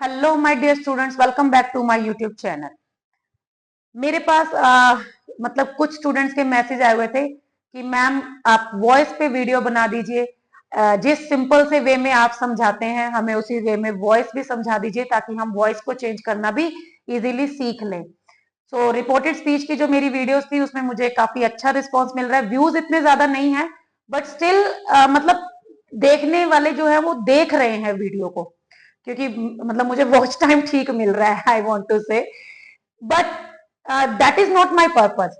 Hello my dear students, welcome back to my YouTube channel. मेरे पास मतलब कुछ स्टूडेंट्स के मैसेज आए हुए थे कि मैम आप वॉइस पे वीडियो बना दीजिए। जिस सिंपल से वे में आप समझाते हैं हमें उसी वे में वॉइस भी समझा दीजिए ताकि हम वॉइस को चेंज करना भी इजीली सीख लें। सो रिपोर्टेड स्पीच की जो मेरी वीडियोस थी उसमें मुझे काफी अच्छा रिस्पॉन्स मिल रहा है। व्यूज इतने ज्यादा नहीं है बट स्टिल मतलब देखने वाले जो है वो देख रहे हैं वीडियो को, क्योंकि मतलब मुझे वॉच टाइम ठीक मिल रहा है। आई वॉन्ट टू से but that is not my purpose.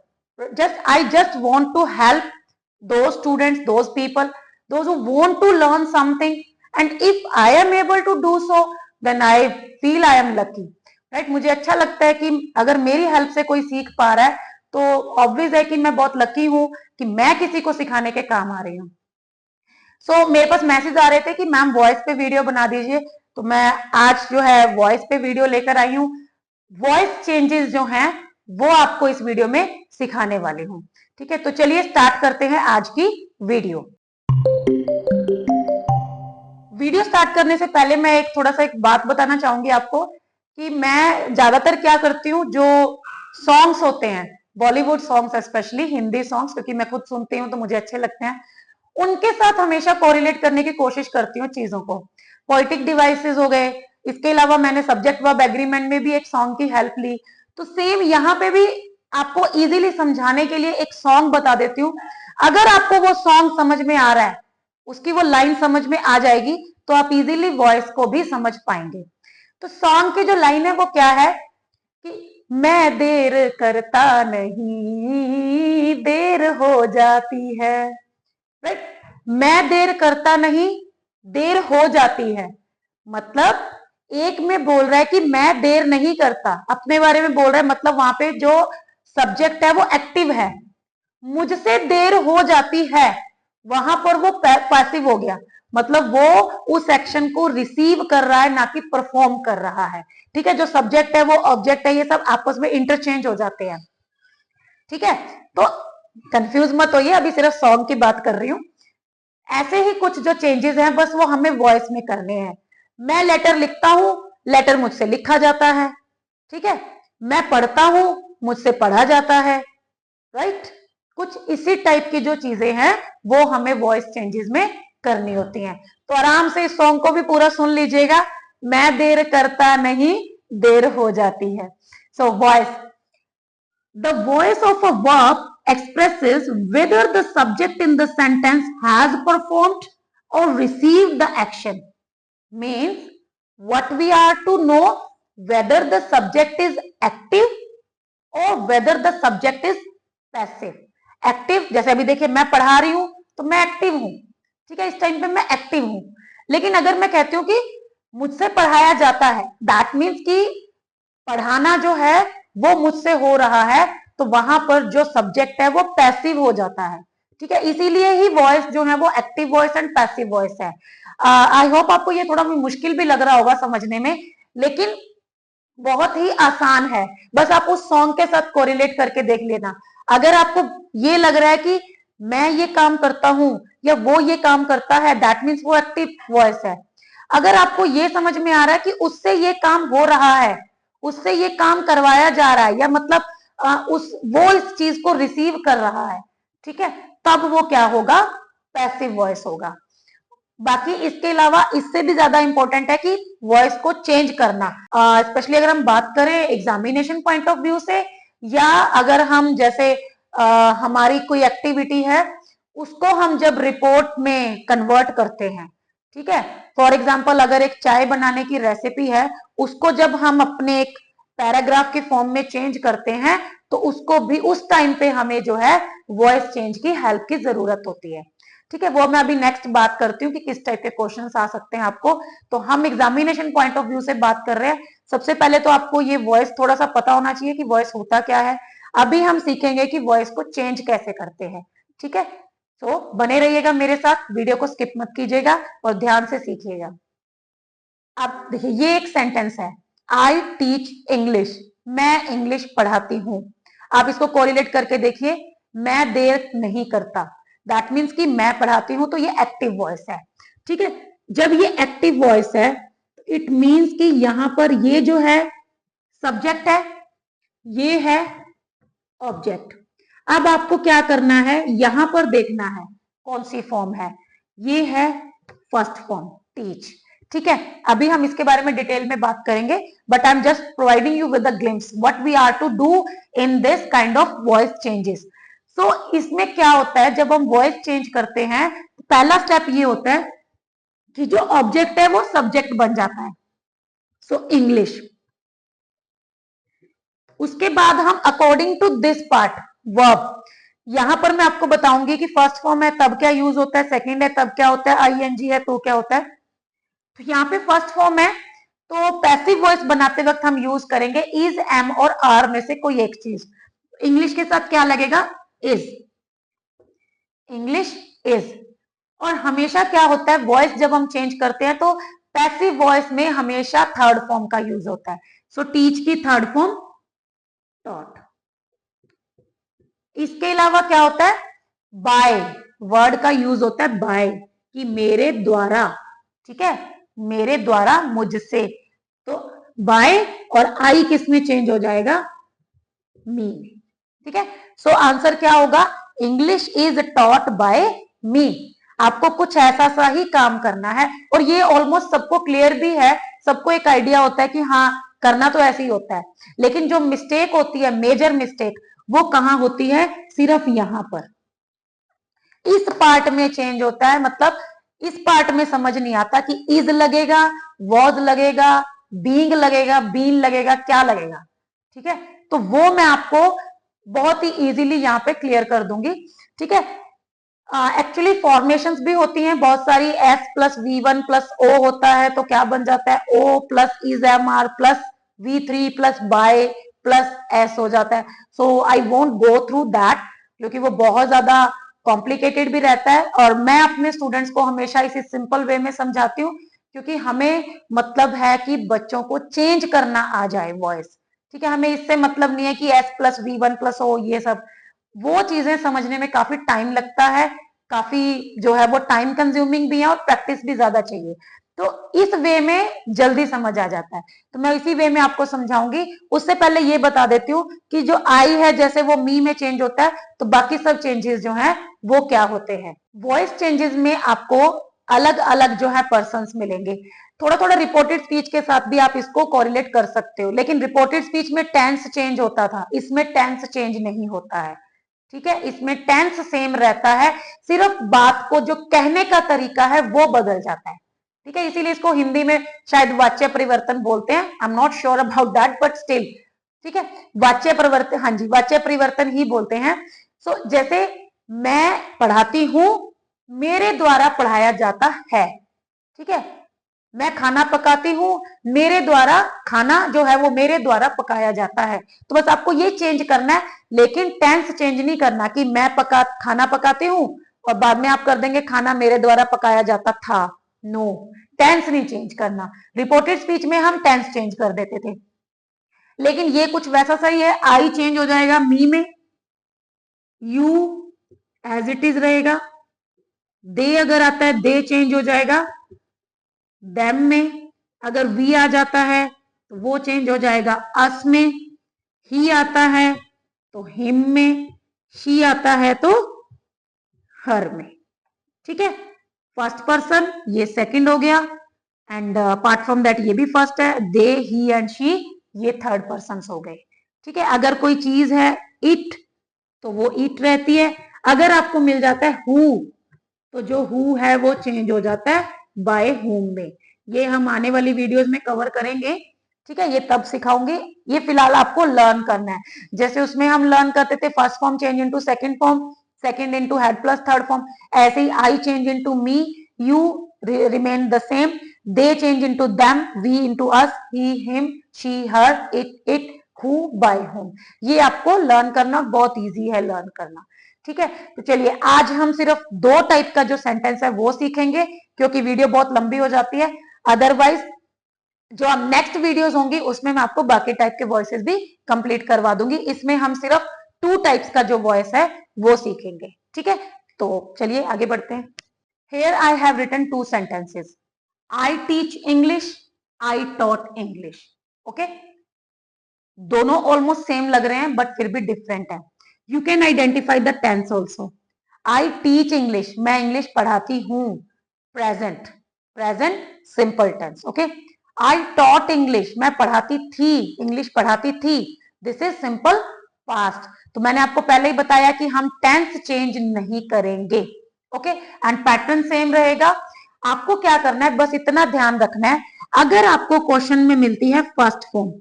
I just want to help those students, those people, those who want to learn something, and if I am able to do so then I feel I am lucky, right? मुझे अच्छा लगता है कि अगर मेरी help से कोई सीख पा रहा है तो ऑब्वियस है कि मैं बहुत लकी हूं कि मैं किसी को सिखाने के काम आ रही हूँ। मेरे पास मैसेज आ रहे थे कि मैम वॉइस पे वीडियो बना दीजिए, तो मैं आज जो है वॉइस पे वीडियो लेकर आई हूँ। वॉइस चेंजेस जो हैं वो आपको इस वीडियो में सिखाने वाली हूँ। ठीक है, तो चलिए स्टार्ट करते हैं आज की वीडियो। वीडियो स्टार्ट करने से पहले मैं एक बात बताना चाहूंगी आपको कि मैं ज्यादातर क्या करती हूँ, जो सॉन्ग्स होते हैं Bollywood songs, specially Hindi songs, क्योंकि मैं खुद सुनती हूँ तो मुझे अच्छे लगते हैं, उनके साथ हमेशा कोरिलेट करने की कोशिश करती हूँ चीजों को। पोइटिक डिवाइसेस हो गए, इसके अलावा मैंने सब्जेक्ट वर्ब एग्रीमेंट में भी एक सॉन्ग की हेल्प ली, तो सेम यहाँ पे भी आपको इजीली समझाने के लिए एक सॉन्ग बता देती हूँ। अगर आपको वो सॉन्ग समझ में आ रहा है, उसकी वो लाइन समझ में आ जाएगी तो आप इजीली वॉइस को भी समझ पाएंगे। तो सॉन्ग की जो लाइन है वो क्या है कि मैं देर करता नहीं, देर हो जाती है, राइट? मैं देर करता नहीं, देर हो जाती है। मतलब एक में बोल रहा है कि मैं देर नहीं करता, अपने बारे में बोल रहा है, मतलब वहां पे जो सब्जेक्ट है वो एक्टिव है। मुझसे देर हो जाती है, वहां पर वो पैसिव हो गया, मतलब वो उस एक्शन को रिसीव कर रहा है ना कि परफॉर्म कर रहा है। ठीक है, जो सब्जेक्ट है वो ऑब्जेक्ट है, ये सब आपस में इंटरचेंज हो जाते हैं। ठीक है, तो कंफ्यूज मत होइए, अभी सिर्फ सॉन्ग की बात कर रही हूं। ऐसे ही कुछ जो चेंजेस हैं बस वो हमें वॉइस में करने हैं। मैं लेटर लिखता हूं, लेटर मुझसे लिखा जाता है। ठीक है, मैं पढ़ता हूं, मुझसे पढ़ा जाता है, राइट? कुछ इसी टाइप की जो चीजें हैं वो हमें वॉइस चेंजेस में करनी होती हैं। तो आराम से इस सॉन्ग को भी पूरा सुन लीजिएगा। मैं देर करता नहीं, देर हो जाती है। So voice, the voice of a verb expresses whether the subject in the sentence has performed or received the action. Means what we are to know whether the subject is active और whether the subject is passive. Active, जैसे अभी देखिए मैं पढ़ा रही हूं तो मैं एक्टिव हूं। ठीक है, इस टाइम पे मैं एक्टिव हूं। लेकिन अगर मैं कहती हूं कि मुझसे पढ़ाया जाता है, दैट मीन्स कि पढ़ाना जो है वो मुझसे हो रहा है, तो वहां पर जो सब्जेक्ट है वो पैसिव हो जाता है। ठीक है, इसीलिए ही वॉइस जो है वो active voice and passive voice है। आई होप आपको ये थोड़ा मुश्किल भी लग रहा होगा समझने में, लेकिन बहुत ही आसान है। बस आप उस सॉन्ग के साथ कोरिलेट करके देख लेना। अगर आपको ये लग रहा है कि मैं ये काम करता हूं या वो ये काम करता है, दैट मीन्स वो एक्टिव वॉइस है। अगर आपको ये समझ में आ रहा है कि उससे ये काम हो रहा है, उससे ये काम करवाया जा रहा है, या मतलब वो इस चीज को रिसीव कर रहा है, ठीक है, तब वो क्या होगा, पैसिव वॉइस होगा। बाकी इसके अलावा इससे भी ज्यादा इंपॉर्टेंट है कि वॉइस को चेंज करना, स्पेशली अगर हम बात करें एग्जामिनेशन पॉइंट ऑफ व्यू से, या अगर हम जैसे हमारी कोई एक्टिविटी है उसको हम जब रिपोर्ट में कन्वर्ट करते हैं। ठीक है, फॉर एग्जाम्पल अगर एक चाय बनाने की रेसिपी है, उसको जब हम अपने एक पैराग्राफ के फॉर्म में चेंज करते हैं तो उसको भी उस टाइम पे हमें जो है वॉइस चेंज की हेल्प की जरूरत होती है। ठीक है, वो मैं अभी नेक्स्ट बात करती हूँ कि किस टाइप के क्वेश्चंस आ सकते हैं आपको। तो हम एग्जामिनेशन पॉइंट ऑफ व्यू से बात कर रहे हैं। सबसे पहले तो आपको ये वॉइस थोड़ा सा पता होना चाहिए कि वॉइस होता क्या है। अभी हम सीखेंगे कि वॉइस को चेंज कैसे करते हैं। ठीक है, तो बने रहिएगा मेरे साथ, वीडियो को स्किप मत कीजिएगा और ध्यान से सीखिएगा। अब देखिए ये एक सेंटेंस है, आई टीच इंग्लिश, मैं इंग्लिश पढ़ाती हूं। आप इसको कोरिलेट करके देखिए, मैं देर नहीं करता, दैट मीन्स कि मैं पढ़ाती हूं, तो ये एक्टिव वॉइस है। ठीक है, जब ये एक्टिव वॉइस है इट मीन्स कि यहां पर ये जो है सब्जेक्ट है, ये है ऑब्जेक्ट। अब आपको क्या करना है, यहां पर देखना है कौन सी फॉर्म है। ये है फर्स्ट फॉर्म, टीच। ठीक है, अभी हम इसके बारे में डिटेल में बात करेंगे, but I am just providing you with the glimpse what we are to do in this kind of voice changes. So इसमें क्या होता है, जब हम वॉइस चेंज करते हैं, पहला स्टेप ये होता है कि जो ऑब्जेक्ट है वो सब्जेक्ट बन जाता है। So English. उसके बाद हम according to this part verb, यहां पर मैं आपको बताऊंगी कि फर्स्ट फॉर्म है तब क्या यूज होता है, सेकंड है तब क्या होता है, आईएनजी है तो क्या होता है। तो यहाँ पे फर्स्ट फॉर्म है तो पैसिव वॉइस बनाते वक्त हम यूज करेंगे इज, एम और आर में से कोई एक चीज। इंग्लिश के साथ क्या लगेगा, इज, इंग्लिश इज। और हमेशा क्या होता है, वॉइस जब हम चेंज करते हैं तो पैसिव वॉइस में हमेशा थर्ड फॉर्म का यूज होता है। सो टीच की थर्ड फॉर्म टॉट। इसके अलावा क्या होता है, बाय, वर्ड का यूज होता है बाय, कि मेरे द्वारा। ठीक है, मेरे द्वारा, मुझसे। तो बाय और आई किस में चेंज हो जाएगा, मी। ठीक है, सो आंसर क्या होगा, इंग्लिश इज टॉट बाय मी। आपको कुछ ऐसा सा ही काम करना है, और ये ऑलमोस्ट सबको क्लियर भी है, सबको एक आइडिया होता है कि हाँ करना तो ऐसे ही होता है। लेकिन जो मिस्टेक होती है, मेजर मिस्टेक, वो कहां होती है, सिर्फ यहां पर इस पार्ट में चेंज होता है। मतलब इस पार्ट में समझ नहीं आता कि इज लगेगा, वॉज लगेगा, बीइंग लगेगा, बीन लगेगा, क्या लगेगा। ठीक है, तो वो मैं आपको बहुत ही इजीली यहाँ पे क्लियर कर दूंगी। ठीक है, एक्चुअली फॉर्मेशंस भी होती हैं बहुत सारी, S plus V one plus O होता है तो क्या बन जाता है, O plus is am are plus V three plus by plus S हो जाता है। So I won't go through that, क्योंकि वो बहुत ज्यादा कॉम्प्लिकेटेड भी रहता है, और मैं अपने स्टूडेंट्स को हमेशा इसी सिंपल वे में समझाती हूँ, क्योंकि हमें मतलब है कि बच्चों को चेंज करना आ जाए वॉइस। ठीक है, हमें इससे मतलब नहीं है कि S plus V one plus O, ये सब वो चीजें समझने में काफी टाइम लगता है, काफी जो है वो टाइम कंज्यूमिंग भी है, और प्रैक्टिस भी ज्यादा चाहिए। तो इस वे में जल्दी समझ आ जाता है, तो मैं इसी वे में आपको समझाऊंगी। उससे पहले ये बता देती हूँ कि जो आई है जैसे वो मी में चेंज होता है, तो बाकी सब चेंजेस जो है वो क्या होते हैं। वॉइस चेंजेस में आपको अलग अलग जो है पर्सन्स मिलेंगे। थोड़ा थोड़ा रिपोर्टेड स्पीच के साथ भी आप इसको कोरिलेट कर सकते हो, लेकिन रिपोर्टेड स्पीच में टेंस चेंज होता था, इसमें टेंस चेंज नहीं होता है। ठीक है, इसमें टेंस सेम रहता है, सिर्फ बात को जो कहने का तरीका है वो बदल जाता है। ठीक है, इसीलिए इसको हिंदी में शायद वाच्य परिवर्तन बोलते हैं, I am not sure about that but still. ठीक है, वाच्य परिवर्तन, हाँ जी वाच्य परिवर्तन ही बोलते हैं। सो जैसे मैं पढ़ाती हूं, मेरे द्वारा पढ़ाया जाता है। ठीक है, मैं खाना पकाती हूं, मेरे द्वारा खाना जो है वो मेरे द्वारा पकाया जाता है। तो बस आपको ये चेंज करना है, लेकिन टेंस चेंज नहीं करना कि मैं खाना पकाती हूं और बाद में आप कर देंगे खाना मेरे द्वारा पकाया जाता था। नो, टेंस नहीं चेंज करना। रिपोर्टेड स्पीच में हम टेंस चेंज कर देते थे, लेकिन ये कुछ वैसा सही है, आई चेंज हो जाएगा मी में, यू एज इट इज रहेगा, दे अगर आता है दे चेंज हो जाएगा देम में, अगर वी आ जाता है तो वो चेंज हो जाएगा अस में, ही आता है तो हिम में, शी आता है तो हर में। ठीक है, फर्स्ट पर्सन ये सेकंड हो गया, एंड अपार्ट फ्रॉम दैट ये भी फर्स्ट है, दे ही एंड शी ये थर्ड पर्सन हो गए। ठीक है, अगर कोई चीज है इट तो वो इट रहती है, अगर आपको मिल जाता है हु तो जो हु है वो चेंज हो जाता है बाय हुम में। ये हम आने वाली वीडियोस में कवर करेंगे। ठीक है, ये तब सिखाऊंगी, ये फिलहाल आपको लर्न करना है। जैसे उसमें हम लर्न करते थे first form change into second form, second into had plus third form, ऐसे ही I change into me, you remain the same, they change into them, we into us, he him she her it who by whom. ये आपको learn करना बहुत easy है, learn करना। ठीक है, तो चलिए आज हम सिर्फ दो टाइप का जो सेंटेंस है वो सीखेंगे, क्योंकि वीडियो बहुत लंबी हो जाती है। अदरवाइज जो अब नेक्स्ट वीडियोस होंगी उसमें मैं आपको बाकी टाइप के वॉइसेस भी कंप्लीट करवा दूंगी। इसमें हम सिर्फ टू टाइप्स का जो वॉइस है वो सीखेंगे। ठीक है, तो चलिए आगे बढ़ते हैं। Here I have written two sentences. I teach English I taught English. Okay, दोनों ऑलमोस्ट सेम लग रहे हैं बट फिर भी डिफरेंट है। You can identify the tense also. I teach English, मैं इंग्लिश पढ़ाती हूं, present, present simple tense. Okay, I taught English, मैं पढ़ाती थी, इंग्लिश पढ़ाती थी, दिस इज सिंपल पास्ट। तो मैंने आपको पहले ही बताया कि हम टेंस चेंज नहीं करेंगे। ओके, एंड पैटर्न सेम रहेगा। आपको क्या करना है, बस इतना ध्यान रखना है, अगर आपको क्वेश्चन में मिलती है first form,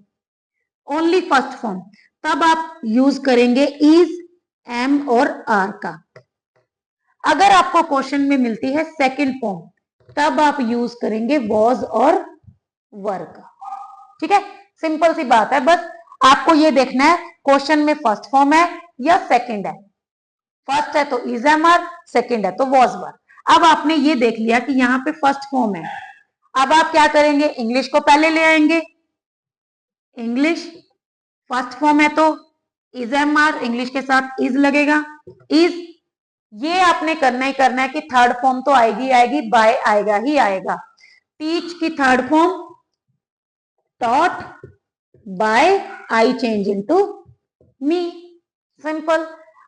only first form, तब आप यूज करेंगे इज, एम और आर का। अगर आपको क्वेश्चन में मिलती है सेकंड फॉर्म, तब आप यूज करेंगे वॉज और वर का। ठीक है, सिंपल सी बात है, बस आपको ये देखना है क्वेश्चन में फर्स्ट फॉर्म है या सेकंड है। फर्स्ट है तो इज, एम, आर, सेकंड है तो वॉज, वर। अब आपने ये देख लिया कि यहाँ पे फर्स्ट फॉर्म है, अब आप क्या करेंगे, इंग्लिश को पहले ले आएंगे। इंग्लिश फर्स्ट फॉर्म है तो इज, एम, आर, इंग्लिश के साथ इज लगेगा, इज। ये आपने करना ही करना है कि थर्ड फॉर्म तो आएगी आएगी, बाय आएगा ही आएगा। टीच की third form taught, by I change into me, simple.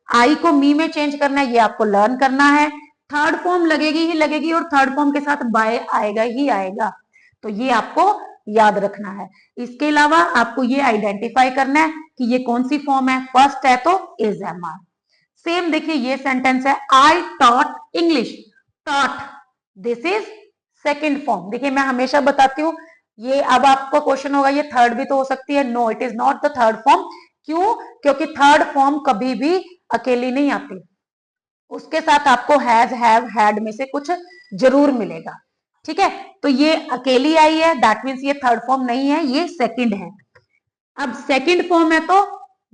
I को मी में चेंज करना है, ये आपको लर्न करना है। थर्ड फॉर्म लगेगी ही लगेगी और थर्ड फॉर्म के साथ बाय आएगा ही आएगा, तो ये आपको याद रखना है। इसके अलावा आपको ये आइडेंटिफाई करना है कि ये कौन सी फॉर्म है, फर्स्ट है तो इज, एम, आर। सेम देखिए ये सेंटेंस है, आई taught English, taught, this is second form. देखिए मैं हमेशा बताती हूँ, ये अब आपको क्वेश्चन होगा ये थर्ड भी तो हो सकती है, no it is not the third form. क्यों? क्योंकि थर्ड फॉर्म कभी भी अकेली नहीं आती, उसके साथ आपको हैज, हैव, हैड में से कुछ जरूर मिलेगा। ठीक है, तो ये अकेली आई है, दैट मीन्स ये थर्ड फॉर्म नहीं है, ये सेकंड है। अब सेकंड फॉर्म है तो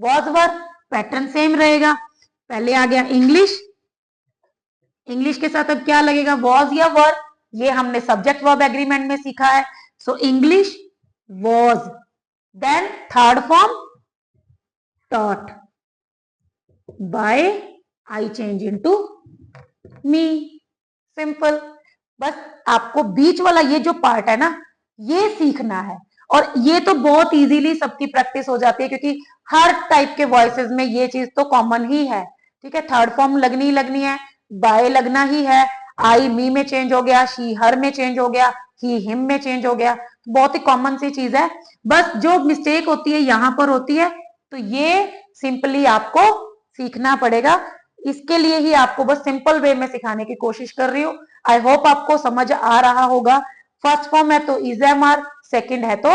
वॉज, वर, पैटर्न सेम रहेगा। पहले आ गया इंग्लिश, इंग्लिश के साथ अब क्या लगेगा, वॉज या वर, ये हमने सब्जेक्ट वर्ब एग्रीमेंट में सीखा है। So English was, then third form taught, by I change into me, simple. बस आपको बीच वाला ये जो पार्ट है ना, ये सीखना है, और ये तो बहुत इजीली सबकी प्रैक्टिस हो जाती है क्योंकि हर टाइप के वॉइसेस में ये चीज तो कॉमन ही है। ठीक है, थर्ड फॉर्म लगनी ही लगनी है, बाय लगना ही है, आई मी में चेंज हो गया, शी हर में चेंज हो गया, ही हिम में चेंज हो गया, बहुत ही कॉमन सी चीज है। बस जो मिस्टेक होती है यहां पर होती है, तो ये सिंपली आपको सीखना पड़ेगा। इसके लिए ही आपको बस सिंपल वे में सिखाने की कोशिश कर रही हूँ। आई होप आपको समझ आ रहा होगा। फर्स्ट फॉर्म है तो इज, एम, आर, सेकंड है तो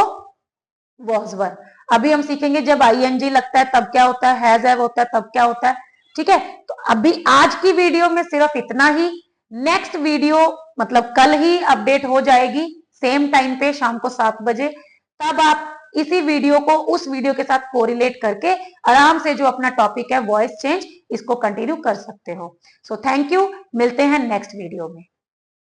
वॉज, वर। अभी हम सीखेंगे जब आईएनजी लगता है तब क्या होता है, हैज, हैव होता है तब क्या होता है। ठीक है, तो अभी आज की वीडियो में सिर्फ इतना ही। नेक्स्ट वीडियो मतलब कल ही अपडेट हो जाएगी, सेम टाइम पे शाम को 7 बजे। तब आप इसी वीडियो को उस वीडियो के साथ कोरिलेट करके आराम से जो अपना टॉपिक है वॉइस चेंज, इसको कंटिन्यू कर सकते हो। सो थैंक यू, मिलते हैं नेक्स्ट वीडियो में।